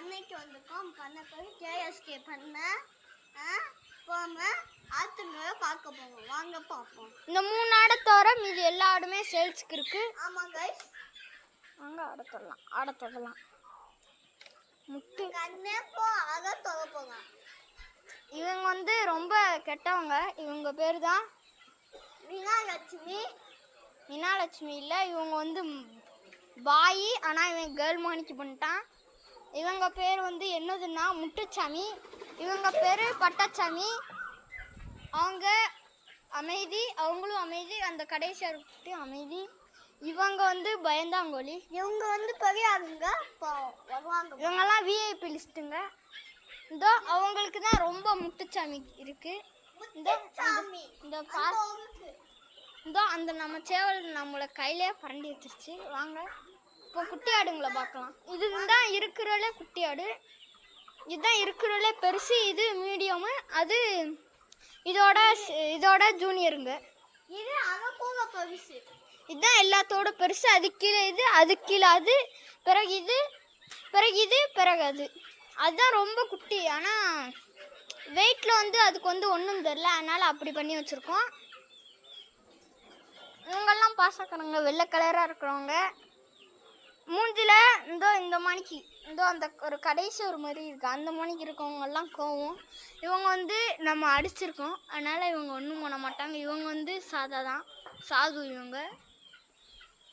பண்ணைக்கு வந்திருக்கோம். பண்ண போய் கேஎஸ்கே பண்ண போம ஆத்துங்களை பார்க்க போவோம். வாங்க பார்ப்போம். இந்த 3 ஆடை தவிர மீதி எல்லா ஆடுமே சேல்ஸ்க்கு இருக்கு. ஆமாம் கைஸ், வாங்க ஆடை தொடலாம். முட்டு கண்ணே போ அத தொக போங்க. இவங்க வந்து ரொம்ப கெட்டவங்க. இவங்க பேர் தான் மீனாலட்சுமி. மீனாலட்சுமி இல்லை, இவங்க வந்து பாய். ஆனால் இவன் கேர்ள் மாணிக்கு பண்ணிட்டான். இவங்க பேர் வந்து என்னதுன்னா முட்டுச்சாமி. இவங்க பேர் பட்டாச்சாமி. அவங்க அமைதி, அவங்களும் அமைதி. அந்த கடைசியாக அமைதி. இவங்க வந்து பயந்தாங்கோலி. இவங்க வந்து பெரியாருங்க வருவாங்க. இவங்கெல்லாம் விஐபி லிஸ்ட்டுங்க. இதோ அவங்களுக்கு தான் ரொம்ப முட்டுச்சாமி இருக்கு. இதோ அந்த நம்ம சேவல் நம்மளை கையிலே பரண்டி வச்சிருச்சு. வாங்க இப்போ குட்டி ஆடுங்களை பார்க்கலாம். இதுதான் இருக்கிறதுலே குட்டி ஆடு. இதுதான் இருக்கிறதுலே பெருசு. இது மீடியமு, அது இதோட ஜூனியருங்க. இது அனுப்பூர்வ பெருசு. இதுதான் எல்லாத்தோட பெருசு. அது கீழே இது, அது கீழே அது, பிறகு இது, பிறகு இது, பிறகு அது. அதுதான் ரொம்ப குட்டி. ஆனால் வெயிட்டில் வந்து அதுக்கு வந்து ஒன்றும் தெரில, அதனால் அப்படி பண்ணி வச்சுருக்கோம். இவங்கெல்லாம் பாசக்காரங்க, வெள்ளை கலராக இருக்கிறவங்க. மூஞ்சில் இந்த மணிக்கு அந்த ஒரு கடைசி ஒரு மாதிரி இருக்குது. அந்த மணிக்கு இருக்கவங்கெல்லாம் கோவம். இவங்க வந்து நம்ம அடிச்சிருக்கோம், அதனால் இவங்க ஒன்றும் பண்ண மாட்டாங்க. இவங்க வந்து சாது இவங்க.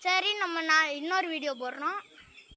சரி, நம்ம இன்னொரு வீடியோ போடுறோம்.